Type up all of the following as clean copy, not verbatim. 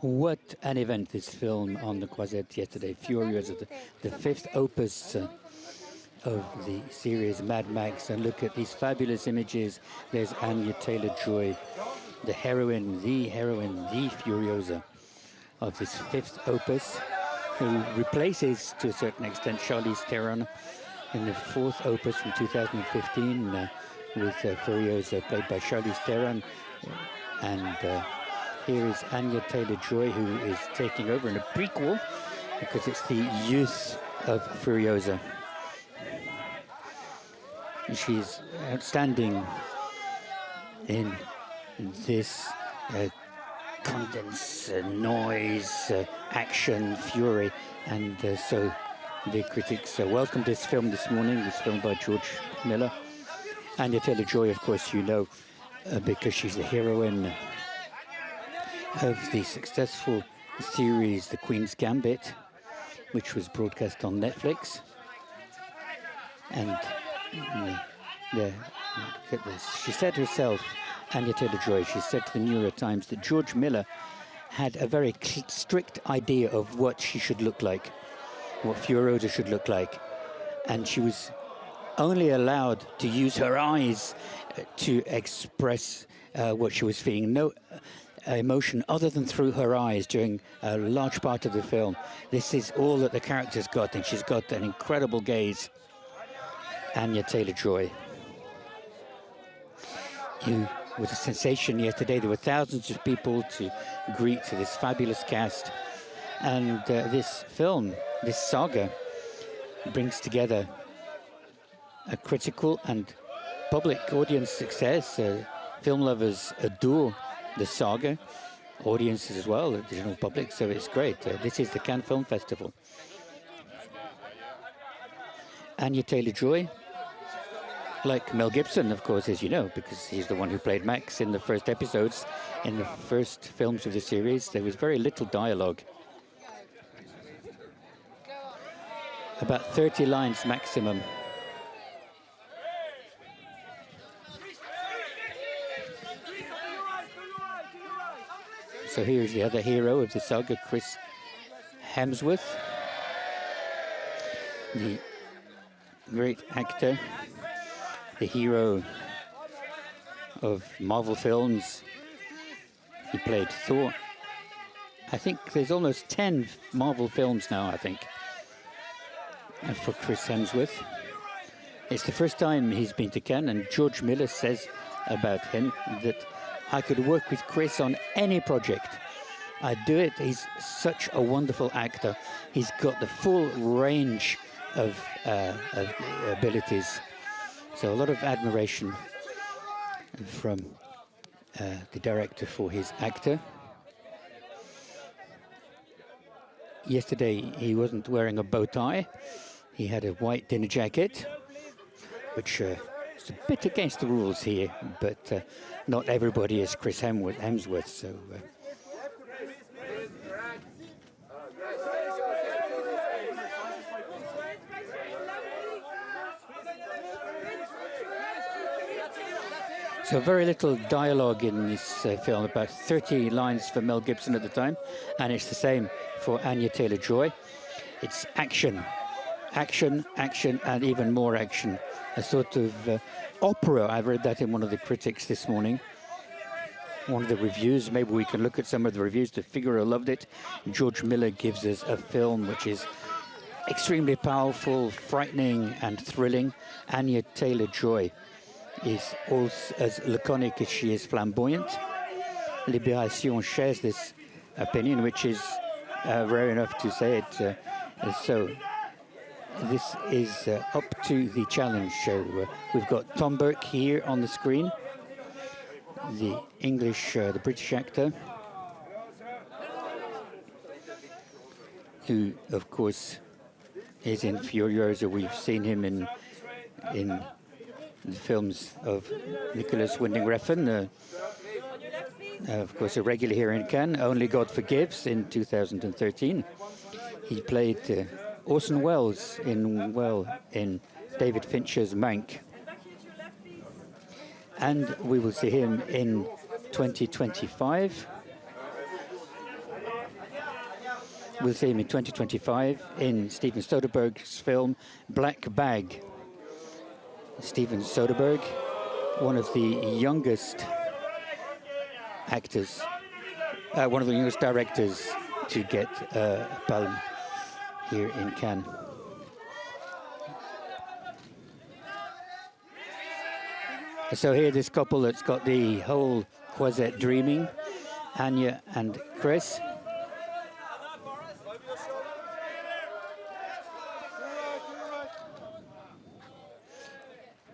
What an event, this film on the Croisette yesterday. Furiosa, the fifth opus of the series Mad Max. And look at these fabulous images. There's Anya Taylor-Joy, the heroine, the Furiosa of this fifth opus, who replaces, to a certain extent, Charlize Theron in the fourth opus from 2015 with Furiosa, played by Charlize Theron. And here is Anya Taylor-Joy, who is taking over in a prequel, because it's the youth of Furiosa. She's outstanding in this condense, noise, action, fury, and so the critics welcomed this film this morning, this film by George Miller. Anya Taylor-Joy, of course, you know, because she's the heroine of the successful series The Queen's Gambit, which was broadcast on Netflix. And look at this. She said herself, Anya Taylor-Joy, she said to the New York Times that George Miller had a very strict idea of what she should look like, what Furiosa should look like. And she was only allowed to use her eyes to express what she was feeling. No emotion other than through her eyes during a large part of the film. This is all that the character's got, and she's got an incredible gaze. Anya Taylor-Joy. It was a sensation yesterday. There were thousands of people to greet this fabulous cast. And this film, this saga, brings together a critical and public audience success. Film lovers adore the saga, audiences as well, the general public, so it's great. This is the Cannes Film Festival. Anya Taylor-Joy, like Mel Gibson, of course, as you know, because he's the one who played Max in the first episodes. In the first films of the series, there was very little dialogue. About 30 lines maximum. So here's the other hero of the saga, Chris Hemsworth, the great actor, the hero of Marvel films. He played Thor. I think there's almost 10 Marvel films now, I think, for Chris Hemsworth. It's the first time he's been to Cannes, and George Miller says about him that I could work with Chris on any project. I'd do it. He's such a wonderful actor. He's got the full range of abilities. So a lot of admiration from the director for his actor. Yesterday he wasn't wearing a bow tie. He had a white dinner jacket, which is a bit against the rules here, but not everybody is Chris Hemsworth, so... So very little dialogue in this film, about 30 lines for Mel Gibson at the time, and it's the same for Anya Taylor-Joy. It's action, action, action, and even more action. A sort of opera. I read that in one of the critics this morning, one of the reviews. Maybe we can look at some of the reviews. The Figaro loved it. George Miller gives us a film which is extremely powerful, frightening, and thrilling. Anya Taylor-Joy is also as laconic as she is flamboyant. Libération shares this opinion, which is rare enough to say it. So this is up to the challenge. So we've got Tom Burke here on the screen, the British actor, who, of course, is in Furiosa. We've seen him in the films of Nicholas Winding Refn, of course, a regular here in Cannes. Only God Forgives in 2013. He played Orson Welles in David Fincher's Mank. And we will see him in 2025 We'll see him in 2025 in Steven Soderbergh's film Black Bag. Steven Soderbergh, one of the youngest actors, one of the youngest directors to get a Palme here in Cannes. So here, this couple that's got the whole Croisette dreaming, ANYA and Chris.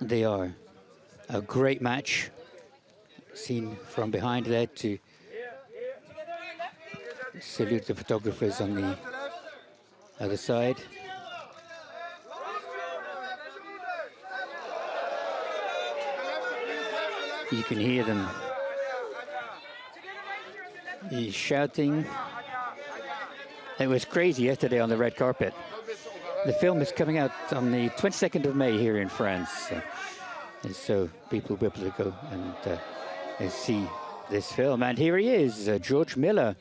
They are a great match, seen from behind there to salute the photographers on the other side. You can hear them shouting. It was crazy yesterday on the red carpet. The film is coming out on the 22nd of May here in France. And so people will be able to go and see this film. And here he is, George Miller,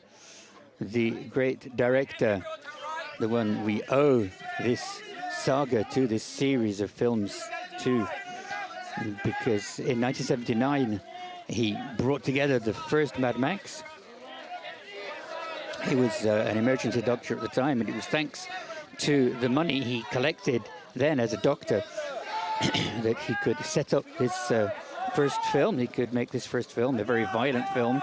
the great director, the one we owe this saga to, this series of films to. Because in 1979, he brought together the first Mad Max. He was an emergency doctor at the time, and it was thanks to the money he collected then as a doctor that he could set up this first film. He could make this first film, a very violent film,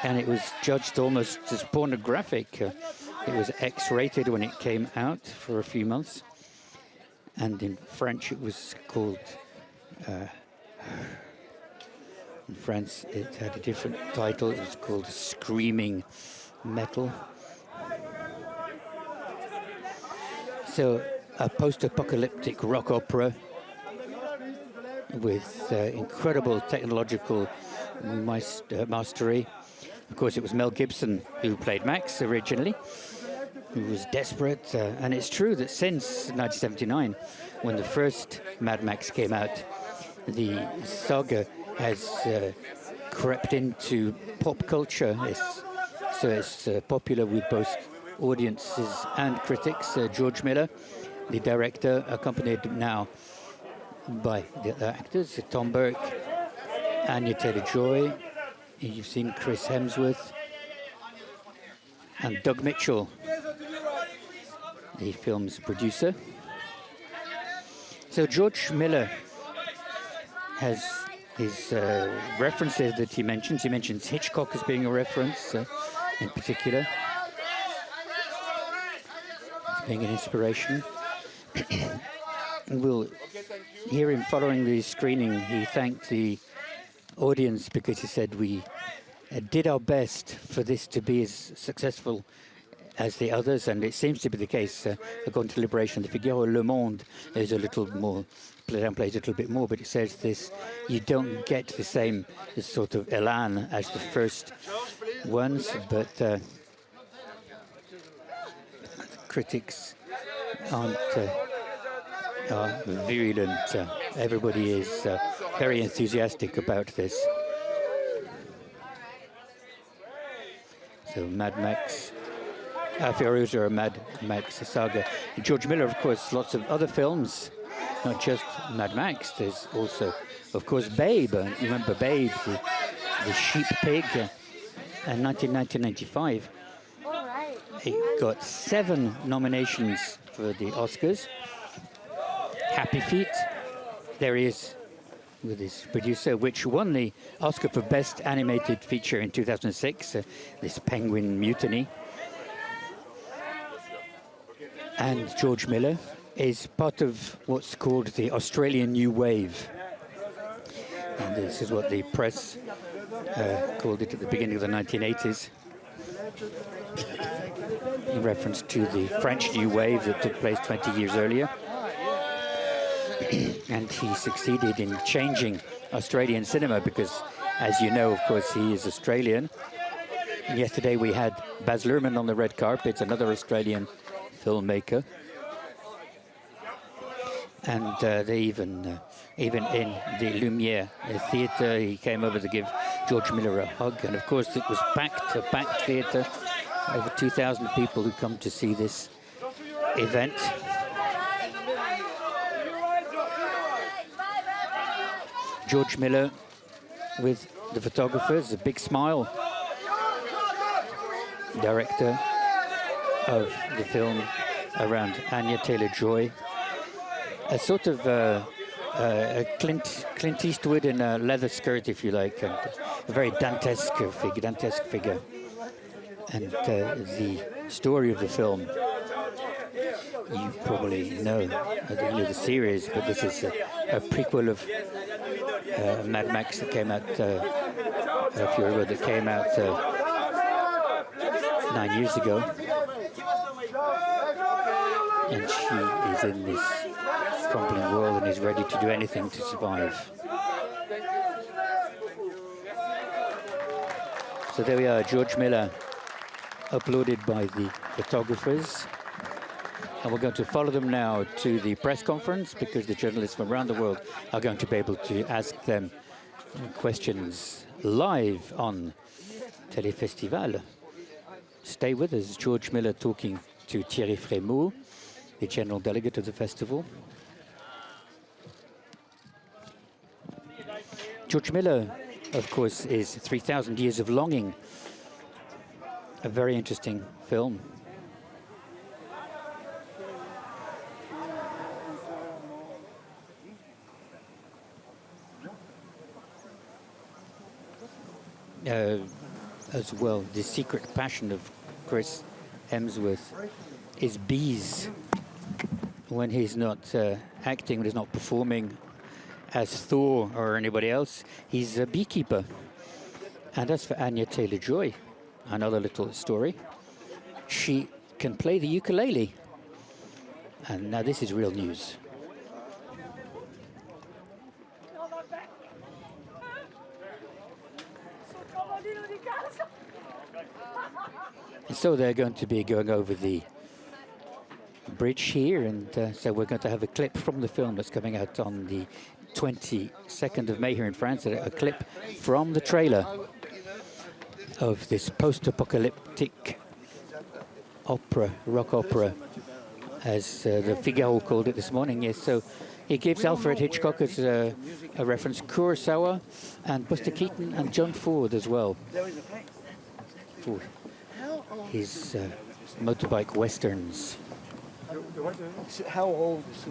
and it was judged almost as pornographic. It was X-rated when it came out for a few months, and in French it was called... in France, it had a different title. It was called Screaming Metal. So, a post-apocalyptic rock opera with incredible technological mastery. Of course, it was Mel Gibson who played Max originally, who was desperate. And it's true that since 1979, when the first Mad Max came out, the saga has crept into pop culture. It's popular with both audiences and critics. George Miller, the director, accompanied now by the other actors, Tom Burke, Anya Taylor-Joy. You've seen Chris Hemsworth and Doug Mitchell, the film's producer. So George Miller has his references that he mentions. He mentions Hitchcock as being a reference in particular, as being an inspiration. We'll hear him following the screening. He thanked the audience because he said we did our best for this to be as successful as the others, and it seems to be the case. According to Liberation, the Figaro, Le Monde is a little more, downplays a little bit more, but it says this: you don't get the same sort of elan as the first ones, but critics aren't are virulent. Everybody is very enthusiastic about this. So Mad Max, FURIOSA, or Mad Max saga. And George Miller, of course, lots of other films, not just Mad Max. There's also, of course, Babe. You remember Babe, the sheep pig, in 1995. He got 7 nominations for the Oscars. Happy Feet, there he is with his producer, which won the Oscar for Best Animated Feature in 2006, this Penguin Mutiny. And George Miller is part of what's called the Australian New Wave. And this is what the press called it at the beginning of the 1980s, in reference to the French New Wave that took place 20 years earlier. And he succeeded in changing Australian cinema because, as you know, of course, he is Australian. And yesterday we had Baz Luhrmann on the red carpet, another Australian filmmaker. And they even in the Lumiere theatre, he came over to give George Miller a hug. And of course, it was packed, a packed theatre over 2,000 people who come to see this event. George Miller with the photographers, a big smile. Director of the film around Anya Taylor-Joy. A sort of a Clint Eastwood in a leather skirt, if you like, and a very Dantesque figure. And the story of the film, you probably know the series, but this is a prequel of Mad Max that came out, FURIOSA, that came out 9 years ago. And she is in this crumbling world and is ready to do anything to survive. So there we are, George Miller, uploaded by the photographers. And we're going to follow them now to the press conference, because the journalists from around the world are going to be able to ask them questions live on Téléfestival. Stay with us. George Miller talking to Thierry Frémaux, the general delegate of the festival. George Miller, of course, is 3,000 Years of Longing, a very interesting film. As well, the secret passion of Chris Hemsworth is bees. When he's not acting, when he's not performing as Thor or anybody else, he's a beekeeper. And as for Anya Taylor-Joy, another little story, she can play the ukulele. And now this is real news. So they're going to be going over the bridge here, and so we're going to have a clip from the film that's coming out on the 22nd of May here in France, a clip from the trailer of this post-apocalyptic opera, rock opera, as the Figaro called it this morning. Yes, so it gives Alfred Hitchcock as a reference, Kurosawa and Buster Keaton and John Ford as well, for his motorbike westerns. How old is he?